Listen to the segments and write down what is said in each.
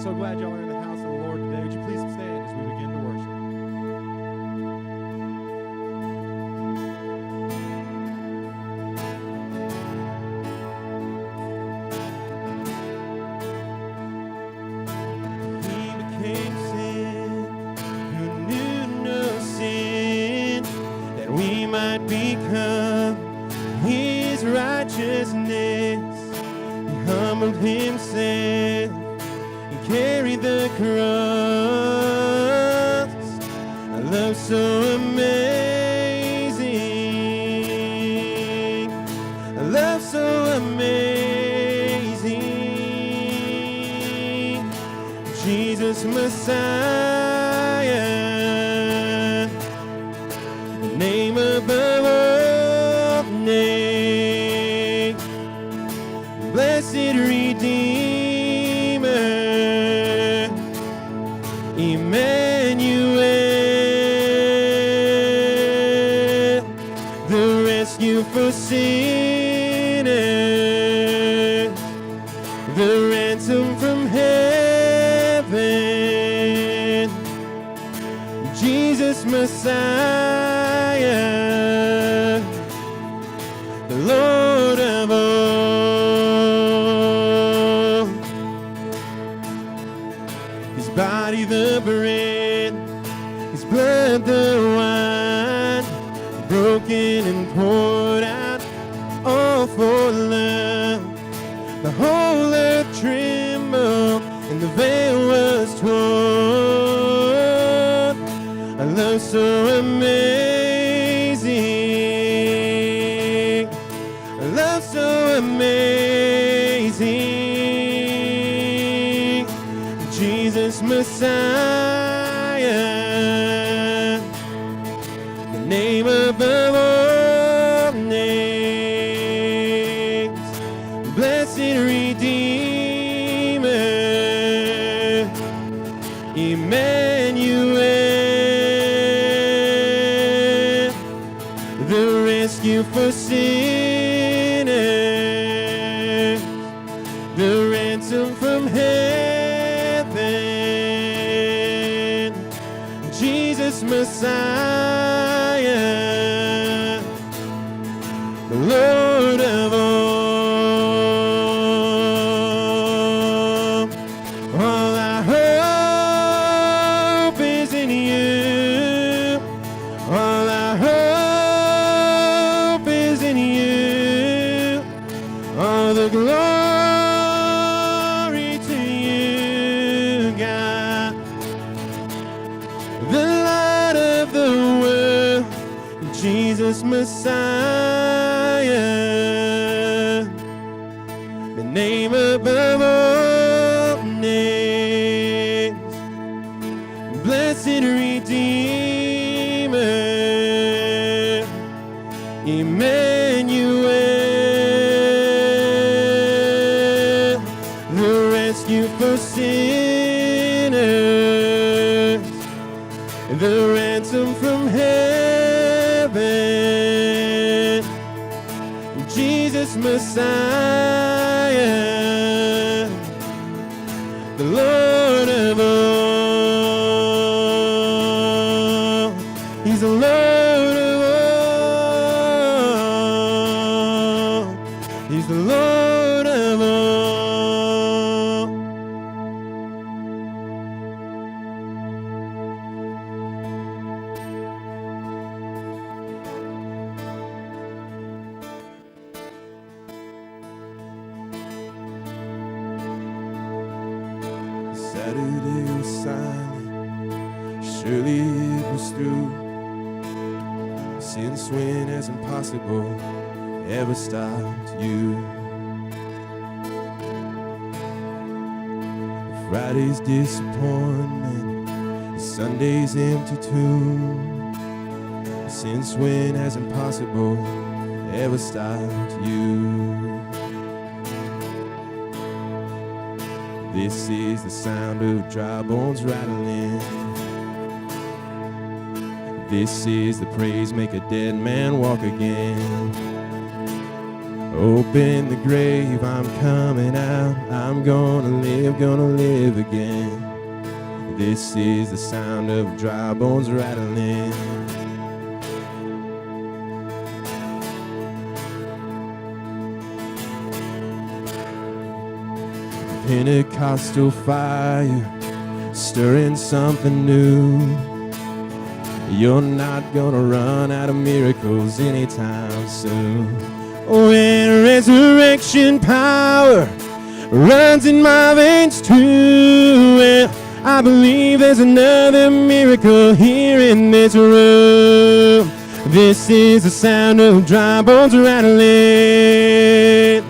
So glad y'all are in the house of the Lord today. Would you please stand as we begin to worship? Become his righteousness. He humbled himself and carried the cross. A love so amazing, a love so amazing. Jesus Messiah, name above all names, blessed Redeemer, Emmanuel, the rescue for sinners, the ransom from heaven, Jesus Messiah, the Lord of all. His body the bread, his blood the wine, broken and poured out, all for love. The whole earth trembled and the veil was torn. A love so amazing, a love so amazing. Jesus Messiah, the name above all names, blessed Redeemer, Emmanuel, the rescue for sinners, the ransom from heaven, Jesus Messiah, the Lord of all. All our hope is in you. All our hope is in you. All the glory to you, God. The light of the world, Jesus Messiah, the name above all names, blessed Redeemer, Emmanuel, the rescue for sinners, the ransom from heaven, Jesus Messiah, the Lord of all. He's the Lord of all. He's the Lord of all. Saturday was silent, surely it was through. Since when has impossible ever stopped you? Friday's disappointment, Sunday's empty too. Since when has impossible ever stopped you? This is the sound of dry bones rattling. This is the praise make a dead man walk again. Open the grave, I'm coming out. I'm gonna live again. This is the sound of dry bones rattling. Pentecostal fire, stirring something new. You're not gonna run out of miracles anytime soon. When resurrection power runs in my veins too, well, I believe there's another miracle here in this room. This is the sound of dry bones rattling.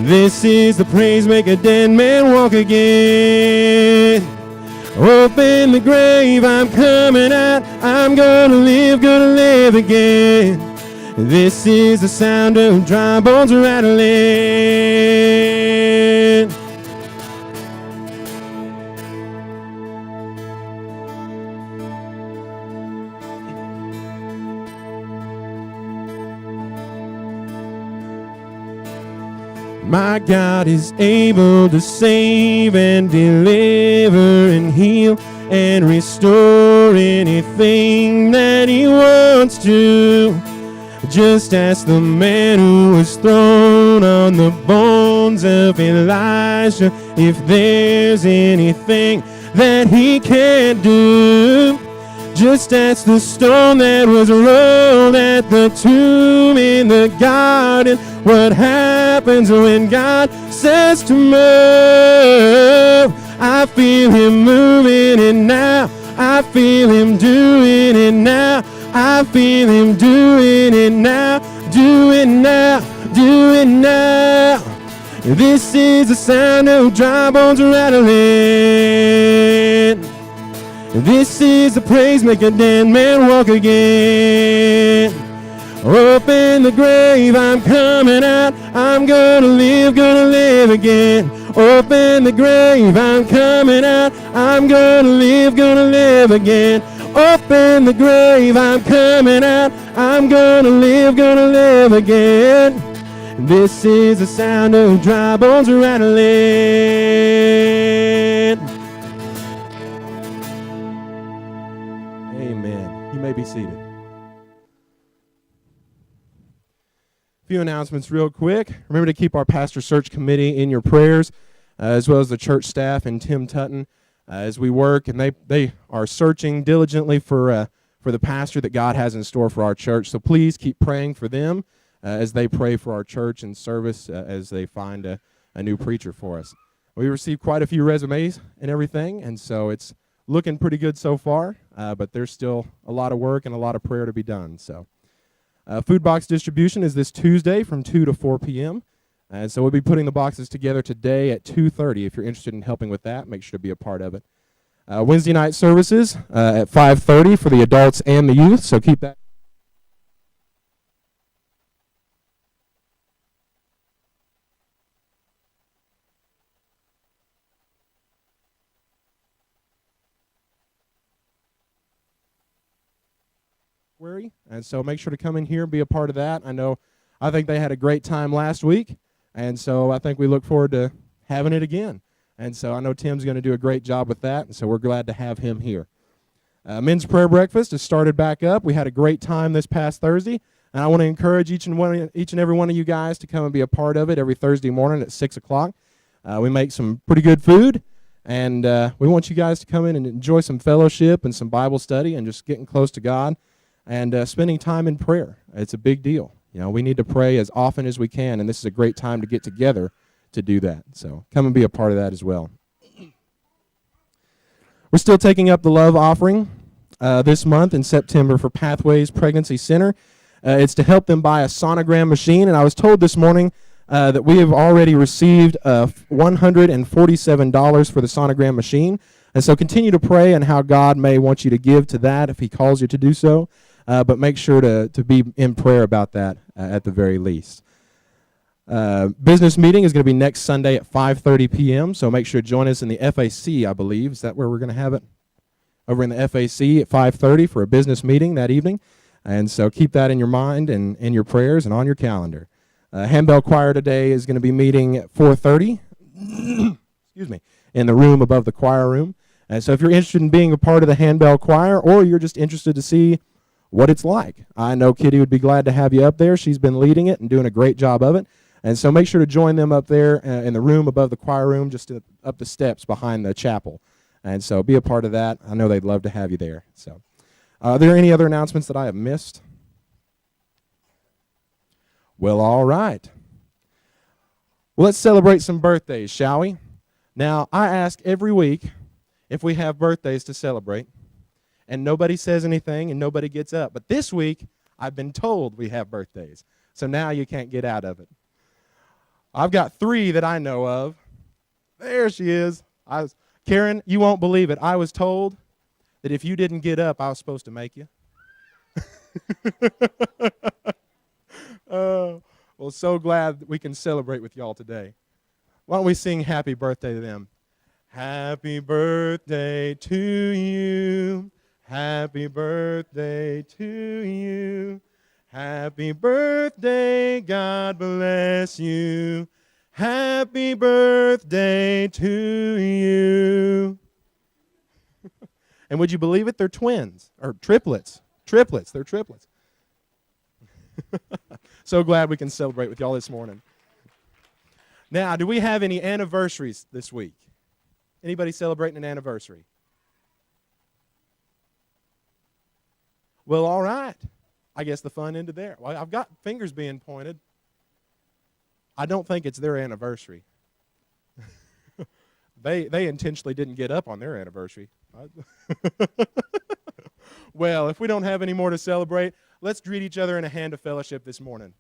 This is the praise make a dead man walk again. Open the grave, I'm coming out. I'm gonna live again. This is the sound of dry bones rattling. My God is able to save and deliver and heal and restore anything that He wants to. Just ask the man who was thrown on the bones of Elijah if there's anything that He can't do. Just ask the stone that was rolled at the tomb in the garden what happens when God says to move. I feel Him moving it now. I feel Him doing it now. I feel Him doing it now. Do it now. Do it now. This is the sound of dry bones rattling. This is the praise make a dead man walk again. Open the grave, I'm coming out. I'm gonna live again. Open the grave, I'm coming out. I'm gonna live again. Open the grave, I'm coming out. I'm gonna live again. This is the sound of dry bones rattling. Amen. You may be seated. A few announcements real quick. Remember to keep our pastor search committee in your prayers, as well as the church staff and Tim Tutton as we work. And they are searching diligently for the pastor that God has in store for our church. So please keep praying for them as they pray for our church and service as they find a new preacher for us. We received quite a few resumes and everything, and so it's looking pretty good so far, but there's still a lot of work and a lot of prayer to be done. So food box distribution is this Tuesday from 2 to 4 p.m., and so we'll be putting the boxes together today at 2:30. If you're interested in helping with that, make sure to be a part of it. Wednesday night services at 5:30 for the adults and the youth, so keep that. And so make sure to come in here and be a part of that. I think they had a great time last week, and so I think we look forward to having it again. And so I know Tim's going to do a great job with that, and so we're glad to have him here. Men's prayer breakfast has started back up. We had a great time this past Thursday, and I want to encourage each and every one of you guys to come and be a part of it every Thursday morning at 6 o'clock. We make some pretty good food, and we want you guys to come in and enjoy some fellowship and some Bible study and just getting close to God and spending time in prayer. It's a big deal. We need to pray as often as we can, and this is a great time to get together to do that. So come and be a part of that as well. We're still taking up the love offering this month in September for Pathways Pregnancy Center. It's to help them buy a sonogram machine, and I was told this morning that we have already received $147 for the sonogram machine. And so continue to pray on how God may want you to give to that if He calls you to do so. But make sure to be in prayer about that at the very least. Business meeting is going to be next Sunday at 5:30 p.m., so make sure to join us in the FAC, I believe. Is that where we're going to have it? Over in the FAC at 5:30 for a business meeting that evening. And so keep that in your mind and in your prayers and on your calendar. Handbell Choir today is going to be meeting at 4:30. Excuse me, in the room above the choir room. And so if you're interested in being a part of the Handbell Choir, or you're just interested to see what it's like, I know Kitty would be glad to have you up there. She's been leading it and doing a great job of it. And so make sure to join them up there in the room above the choir room, just up the steps behind the chapel. And so be a part of that. I know they'd love to have you there. So, are there any other announcements that I have missed? Well, all right. Well, let's celebrate some birthdays, shall we? Now, I ask every week if we have birthdays to celebrate, and nobody says anything and nobody gets up. But this week, I've been told we have birthdays, so now you can't get out of it. I've got 3 that I know of. There she is. Karen, you won't believe it. I was told that if you didn't get up, I was supposed to make you. Well, so glad that we can celebrate with y'all today. Why don't we sing happy birthday to them? Happy birthday to you. Happy birthday to you. Happy birthday, God bless you. Happy birthday to you. And would you believe it? They're twins, or triplets. Triplets, they're triplets. So glad we can celebrate with y'all this morning. Now, do we have any anniversaries this week? Anybody celebrating an anniversary? Well, all right. I guess the fun ended there. Well, I've got fingers being pointed. I don't think it's their anniversary. They intentionally didn't get up on their anniversary. Well, if we don't have any more to celebrate, let's greet each other in a hand of fellowship this morning.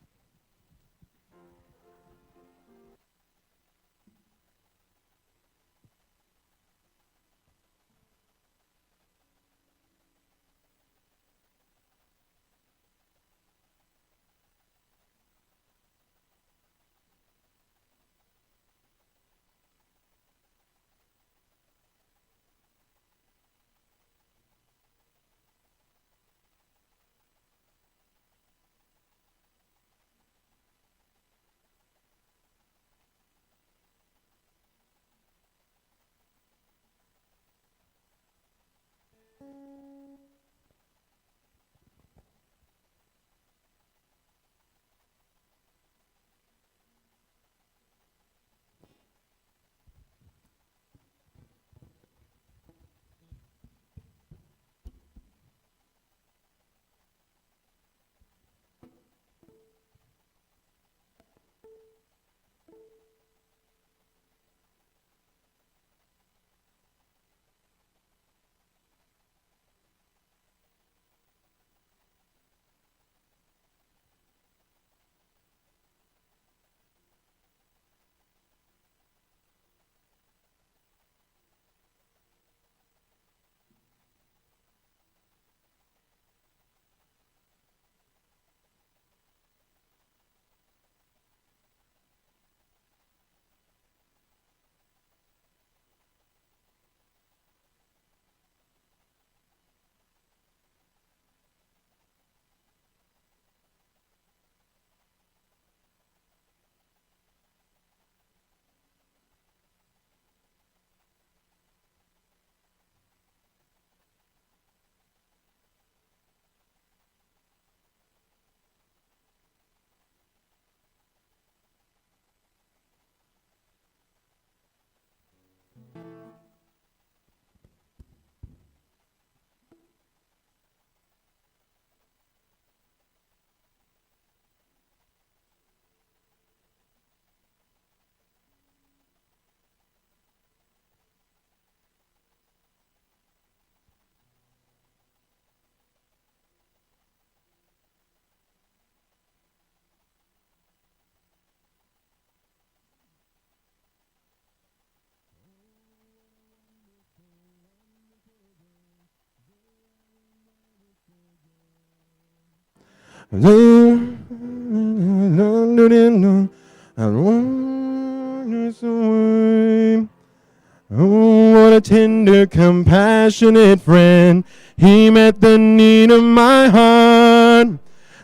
What a tender, compassionate friend. He met the need of my heart.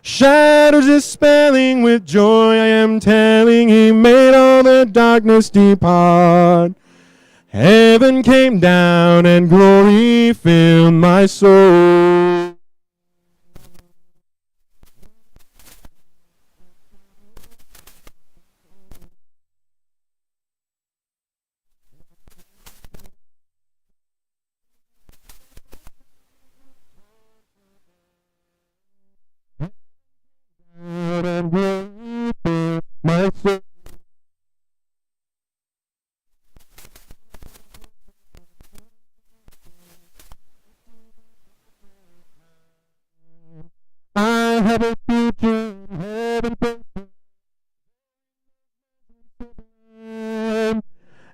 Shadows dispelling with joy, I am telling, he made all the darkness depart. Heaven came down and glory filled my soul. And glory filled my soul. I have a future in heaven,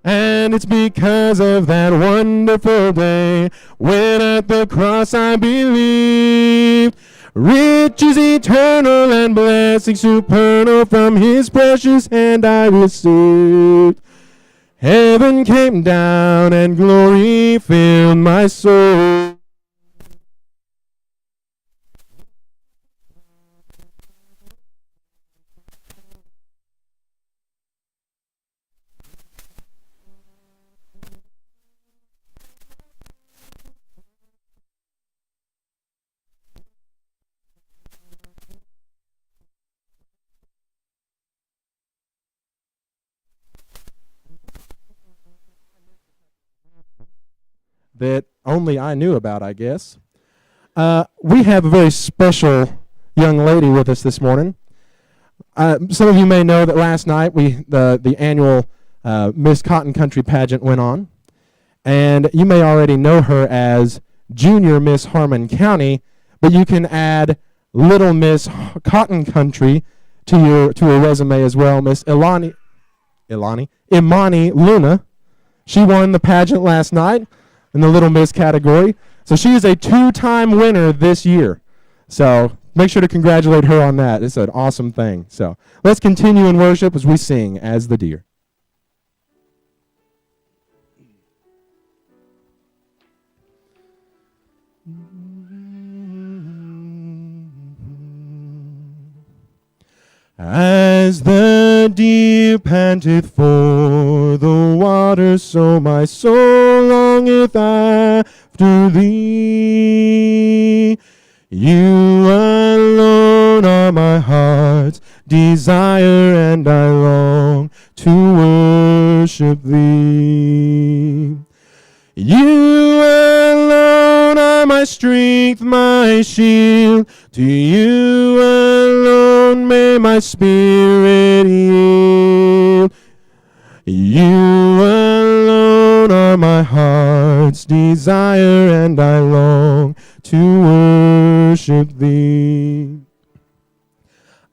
and it's because of that wonderful day when at the cross I believed. Riches eternal and blessings supernal from his precious hand I received. Heaven came down and glory filled my soul. That only I knew about, I guess. We have a very special young lady with us this morning. Some of you may know that last night the annual Miss Cotton Country pageant went on, and you may already know her as Junior Miss Harmon County, but you can add Little Miss Cotton Country to her resume as well. Miss Imani Luna. She won the pageant last night in the Little Miss category. So she is a 2-time winner this year. So make sure to congratulate her on that. It's an awesome thing. So let's continue in worship as we sing As the Deer. As the deer panteth for the water, so my soul longeth after thee. You alone are my heart's desire, and I long to worship thee. You alone are my strength, my shield. To you alone may my spirit yield. You alone are my heart's desire, and I long to worship thee.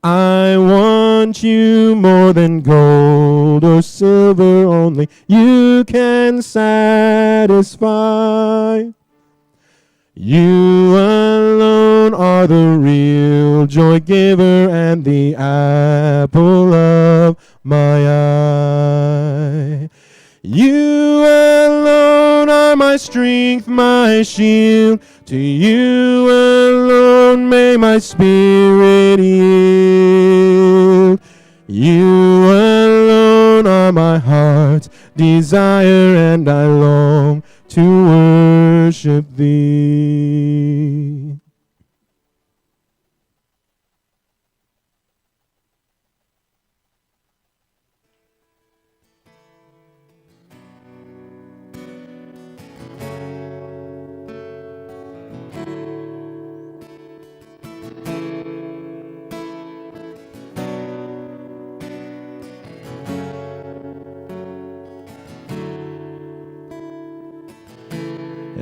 I want you more than gold or silver, only you can satisfy. You alone are the real joy giver and the apple of my eye. You alone are my strength, my shield. To you alone may my spirit yield. You alone are my heart's desire, and I long to worship thee.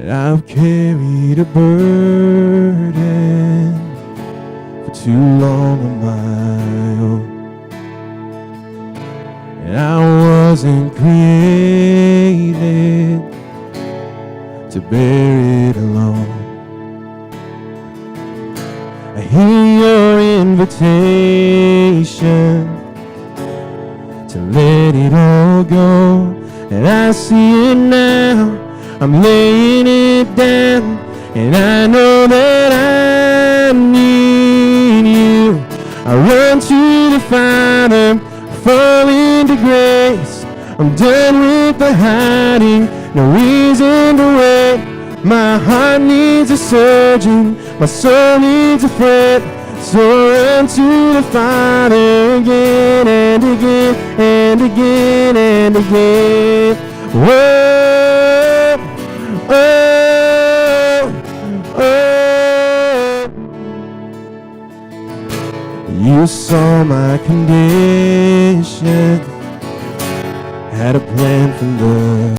I've carried a burden for too long on my own, and I wasn't created to bear it alone. I hear your invitation to let it all go, and I see it now. I'm laying it down, and I know that I need you. for hiding, no reason to wait. My heart needs a surgeon, my soul needs a friend. So I run to the Father again and again and again and again. Whoa, oh, oh. You saw my condition, had a plan from the